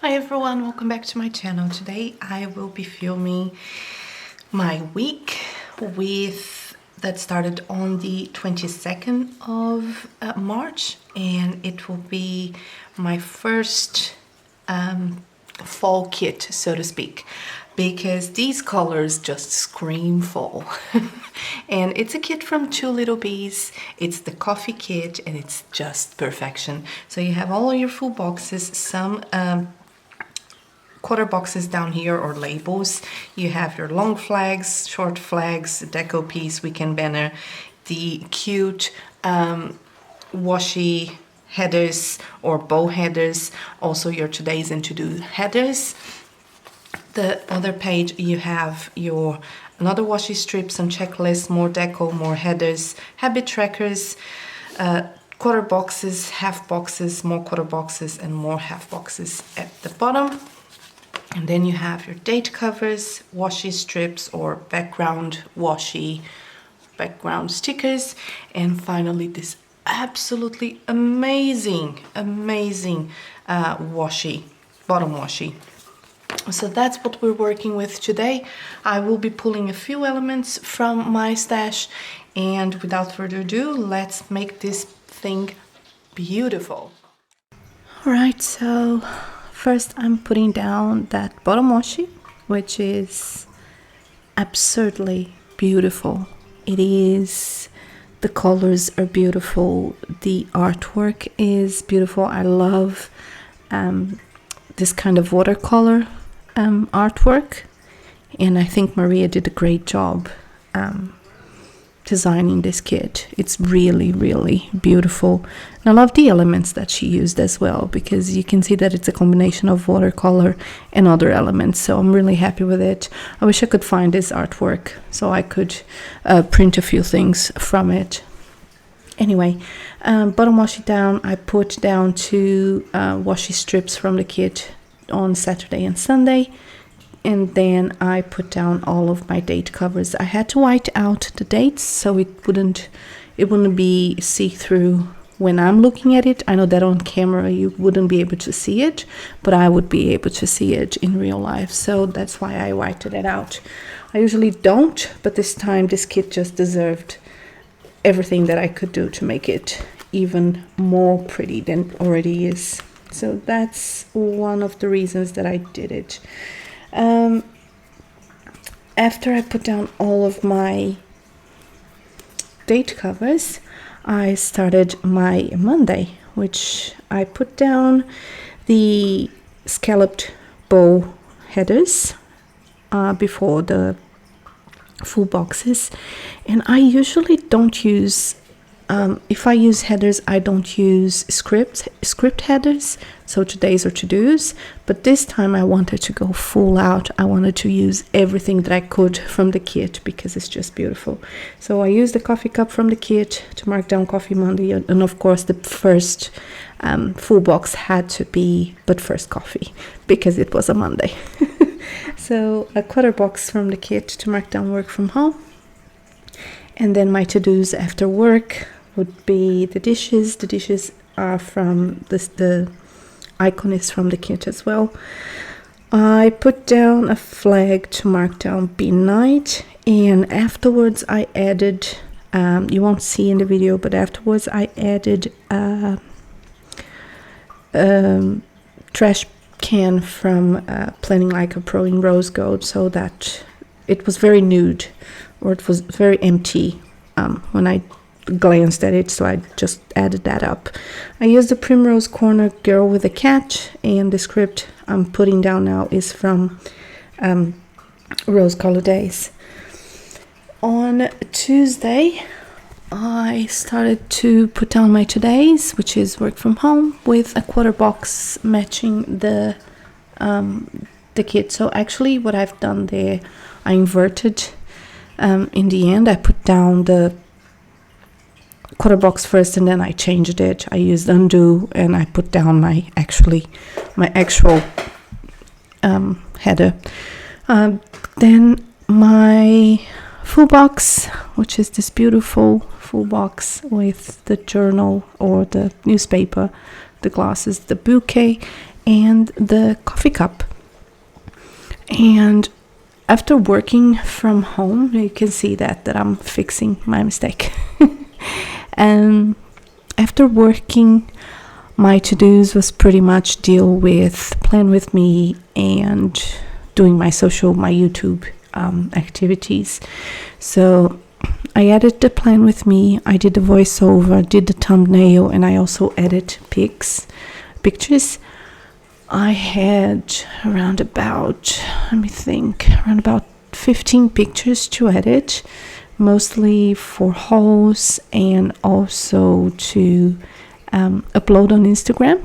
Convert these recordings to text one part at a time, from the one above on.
Hi everyone, welcome back to my channel. Today I will be filming my week that started on the 22nd of March, and it will be my first fall kit, so to speak, because these colors just scream fall. And it's a kit from Lil Bees. It's the coffee kit and it's just perfection. So you have all your full boxes, some quarter boxes down here or labels. You have your long flags, short flags, deco piece, weekend banner, the cute washi headers or bow headers, also your today's and to-do headers. The other page you have your another washi strip, some checklists, more deco, more headers, habit trackers, quarter boxes, half boxes, more quarter boxes, and more half boxes at the bottom. And then you have your date covers, washi strips or background washi, background stickers, and finally this absolutely amazing washi, bottom washi. So that's what we're working with today. I will be pulling a few elements from my stash, and without further ado, let's make this thing beautiful. All right, so first I'm putting down that bottom washi, which is absurdly beautiful. It is, the colors are beautiful, the artwork is beautiful. I love this kind of watercolor artwork, and I think Maria did a great job designing this kit. It's really beautiful, and I love the elements that she used as well, because you can see that it's a combination of watercolor and other elements, so I'm really happy with it. I wish I could find this artwork so I could print a few things from it. Anyway, bottom washi down, I put down two washi strips from the kit on Saturday and Sunday, and then I put down all of my date covers. I had to white out the dates so it wouldn't be see-through when I'm looking at it. I know that on camera you wouldn't be able to see it, but I would be able to see it in real life, so that's why I whited it out. I usually don't, but this time this kit just deserved everything that I could do to make it even more pretty than it already is. So that's one of the reasons that I did it. After I put down all of my date covers, I started my Monday, which I put down the scalloped bow headers before the full boxes. And I usually don't use if I use headers, I don't use script headers, so today's or to-dos, but this time I wanted to go full out. I wanted to use everything that I could from the kit because it's just beautiful. So I used the coffee cup from the kit to mark down Coffee Monday, and of course the first full box had to be But First Coffee because it was a Monday. So a quarter box from the kit to mark down Work From Home, and then my to-dos after work would be the dishes. The dishes are from the icon is from the kit as well. I put down a flag to mark down Bean Night, and afterwards I added, you won't see in the video, but afterwards I added trash can from Planning Like a Pro in Rose Gold, so that it was very nude, or it was very empty when I glanced at it, so I just added that up. I used the Primrose Corner Girl with a Cat, and the script I'm putting down now is from Rose Color Daze. On Tuesday, I started to put down my today's, which is Work From Home, with a quarter box matching the kit. So actually what I've done there, I inverted. In the end, I put down the quarter box first, and then I changed it. I used undo, and I put down my actual header. Then my full box, which is this beautiful full box with the journal or the newspaper, the glasses, the bouquet, and the coffee cup. And after working from home, you can see that I'm fixing my mistake. And after working, my to-dos was pretty much deal with Plan With Me and doing my YouTube activities. So I added the Plan With Me, I did the voiceover, did the thumbnail, and I also edit pictures. I had around about 15 pictures to edit, mostly for hauls and also to upload on Instagram.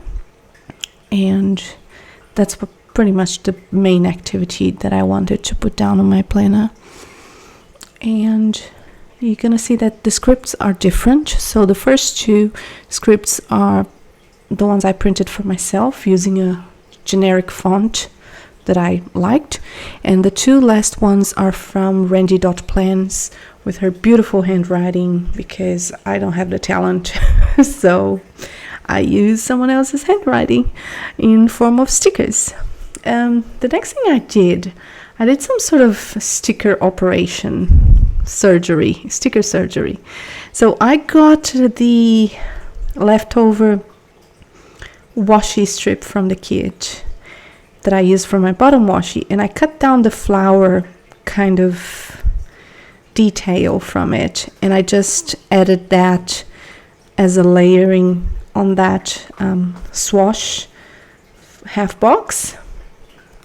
And that's pretty much the main activity that I wanted to put down on my planner. And you're gonna see that the scripts are different. So the first two scripts are the ones I printed for myself using a generic font that I liked, and the two last ones are from Randy.plans with her beautiful handwriting, because I don't have the talent. So I use someone else's handwriting in form of stickers. The next thing I did some sort of sticker surgery. So I got the leftover washi strip from the kit that I use for my bottom washi, and I cut down the flower kind of detail from it, and I just added that as a layering on that swash half box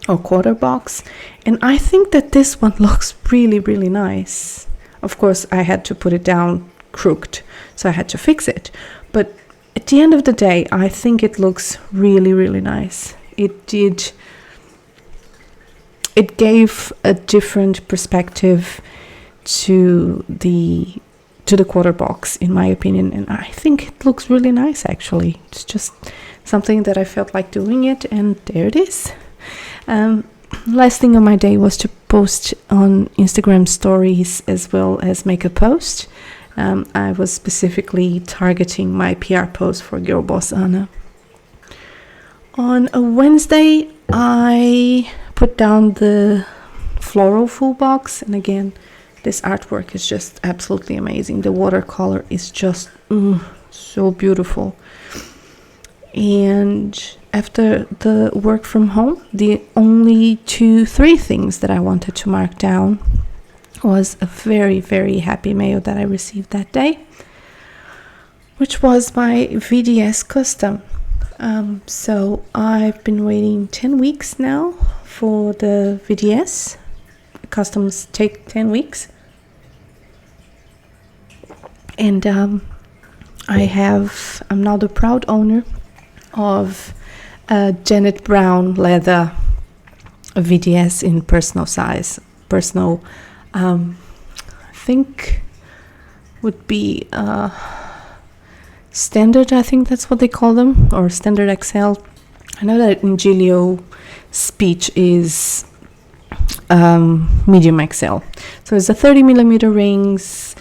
or quarter box. And I think that this one looks really, really nice. Of course, I had to put it down crooked, so I had to fix it. But at the end of the day, I think it looks really, really nice. It gave a different perspective to the quarter box, in my opinion, and I think it looks really nice, actually. It's just something that I felt like doing it, and there it is. Last thing on my day was to post on Instagram stories as well as make a post. I was specifically targeting my PR post for Girl Boss Anna. On a Wednesday, I put down the floral full box, and again, this artwork is just absolutely amazing. The watercolor is just so beautiful. And after the work from home, the only 3 things that I wanted to mark down was a very, very happy mail that I received that day, which was my VDS custom. So I've been waiting 10 weeks now for the VDS. Customs take 10 weeks. And I'm now the proud owner of Janet Brown leather VDS in personal size. Personal, I think would be standard, I think that's what they call them, or standard XL. I know that in Giglio speech is medium XL. So it's a 30mm rings,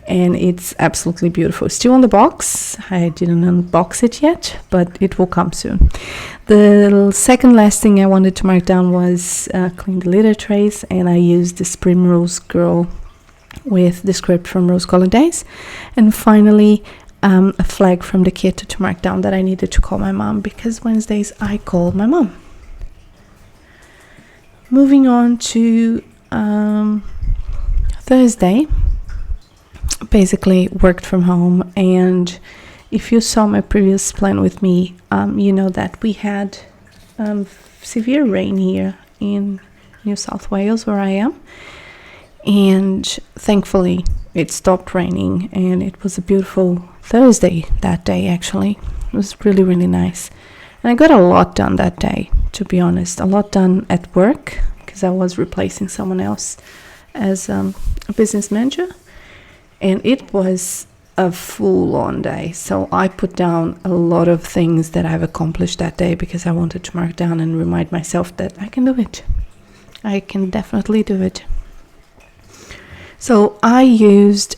and it's absolutely beautiful. Still on the box. I didn't unbox it yet, but it will come soon. The second last thing I wanted to mark down was clean the litter trays, and I used this Primrose girl with the script from Rose Colored Daze. And finally, a flag from the kit to mark down that I needed to call my mom, because Wednesdays I call my mom. Moving on to Thursday, basically worked from home. And if you saw my previous plan with me, you know that we had severe rain here in New South Wales, where I am. And thankfully it stopped raining, and it was a beautiful Thursday that day. Actually, it was really, really nice, and I got a lot done that day, to be honest. A lot done at work, because I was replacing someone else as a business manager, and it was a full-on day. So I put down a lot of things that I've accomplished that day, because I wanted to mark down and remind myself that I can do it. I can definitely do it. So I used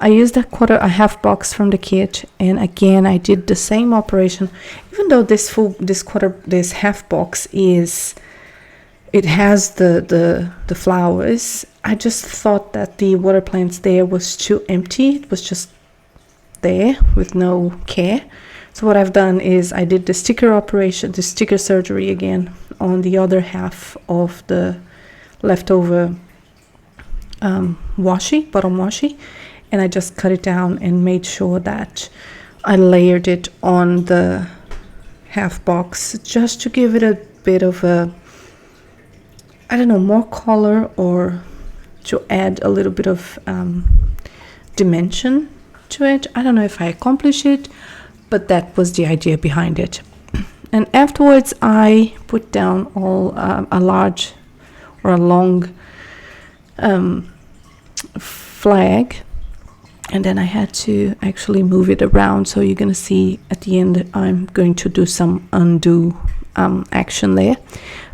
I used a half box from the kit, and again I did the same operation. Even though this half box it has the flowers, I just thought that the water plants there was too empty. It was just there with no care. So what I've done is I did the sticker surgery again on the other half of the leftover bottom washi, and I just cut it down and made sure that I layered it on the half box just to give it a bit of a, I don't know, more color, or to add a little bit of dimension to it. I don't know if I accomplished it, but that was the idea behind it. And afterwards I put down all a large or a long flag, and then I had to actually move it around. So you're gonna see at the end I'm going to do some undo action there.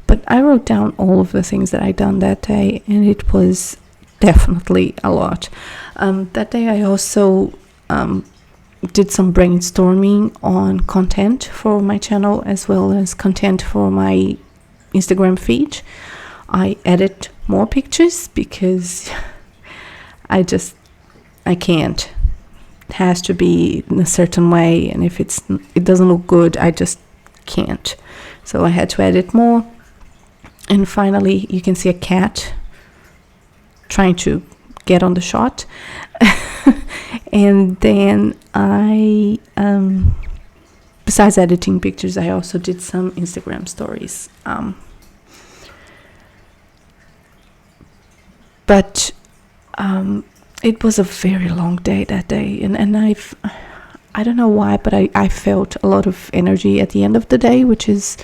But I wrote down all of the things that I done that day, and it was definitely a lot. That day I also did some brainstorming on content for my channel, as well as content for my Instagram feed. I added more pictures because I can't. It has to be in a certain way, and if it doesn't look good, I just can't. So I had to edit more. And finally you can see a cat trying to get on the shot. And then I besides editing pictures, I also did some Instagram stories, but it was a very long day that day, and I don't know why, but I felt a lot of energy at the end of the day, which is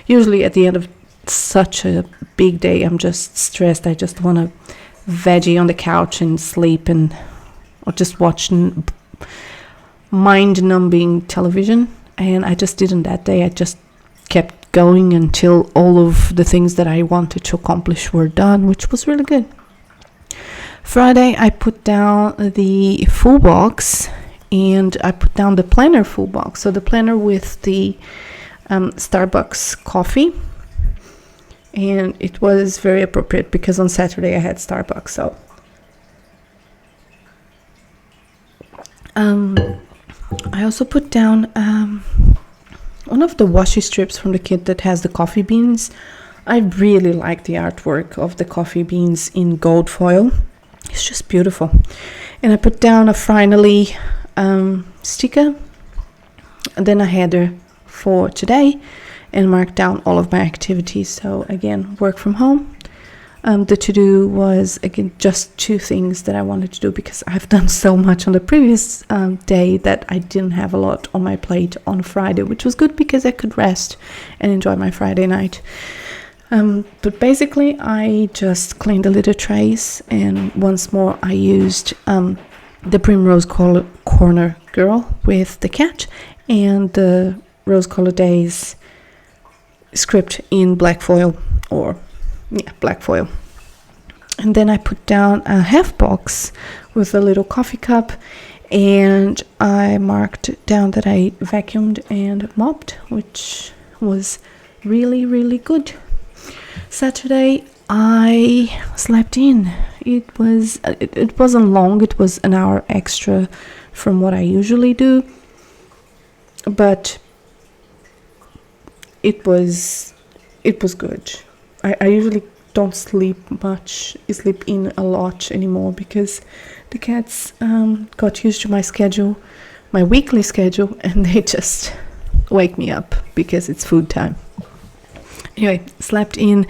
usually at the end of such a big day I'm just stressed. I just want to veggie on the couch and sleep, or just watch mind-numbing television, and I just didn't that day. I just kept going until all of the things that I wanted to accomplish were done, which was really good. Friday I put down the full box, and I put down the planner full box, so the planner with the Starbucks coffee, and it was very appropriate because on Saturday I had Starbucks. So I also put down one of the washi strips from the kit that has the coffee beans. I really like the artwork of the coffee beans in gold foil. It's just beautiful. And I put down a finally sticker, and then a header for today, and marked down all of my activities. So again, work from home. The to-do was, again, just 2 things that I wanted to do because I've done so much on the previous day that I didn't have a lot on my plate on Friday, which was good because I could rest and enjoy my Friday night. But basically I just cleaned the litter trays, and once more I used the Primrose Corner girl with the cat and the Rose Color Daze script in black foil, black foil. And then I put down a half box with a little coffee cup, and I marked down that I vacuumed and mopped, which was really, really good. Saturday I slept in. It wasn't long. It was an hour extra from what I usually do, but it was good. I usually don't sleep in a lot anymore because the cats got used to my schedule, my weekly schedule, and they just wake me up because it's food time. Anyway, slept in,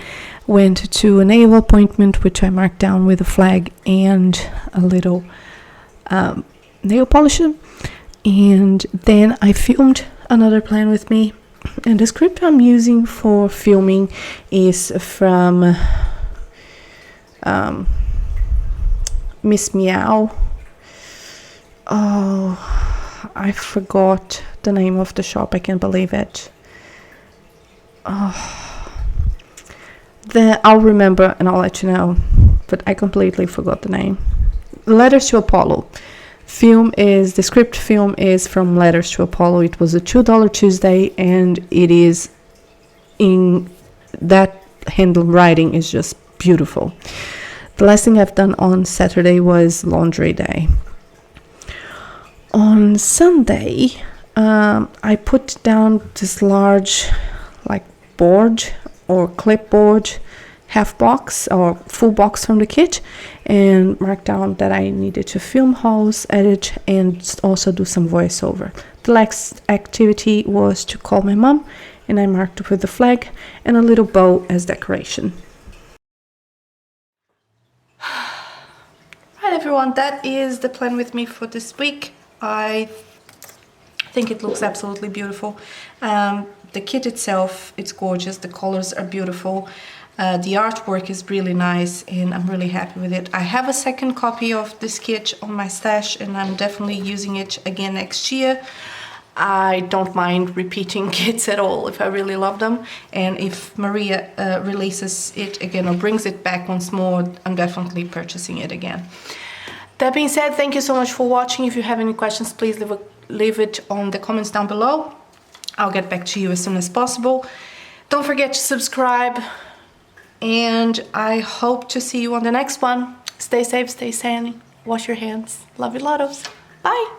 went to a nail appointment, which I marked down with a flag and a little nail polisher, and then I filmed another plan with me. And the script I'm using for filming is from Miss Meow. Oh, I forgot the name of the shop. I can't believe it. I'll remember and I'll let you know, but I completely forgot the name. Letters to Apollo. The script film is from Letters to Apollo. It was a $2 Tuesday, and it is in that handwriting is just beautiful. The last thing I've done on Saturday was laundry day. On Sunday, I put down this large board or clipboard, half box or full box from the kit, and marked down that I needed to film hauls, edit, and also do some voiceover. The last activity was to call my mom, and I marked it with a flag and a little bow as decoration. Right, everyone, that is the plan with me for this week. I think it looks absolutely beautiful. The kit itself, it's gorgeous. The colors are beautiful. The artwork is really nice, and I'm really happy with it. I have a second copy of this kit on my stash, and I'm definitely using it again next year. I don't mind repeating kits at all if I really love them. And if Maria releases it again or brings it back once more, I'm definitely purchasing it again. That being said, thank you so much for watching. If you have any questions, please leave it on the comments down below. I'll get back to you as soon as possible. Don't forget to subscribe, and I hope to see you on the next one. Stay safe, stay sane, wash your hands. Love you, lottles. Bye.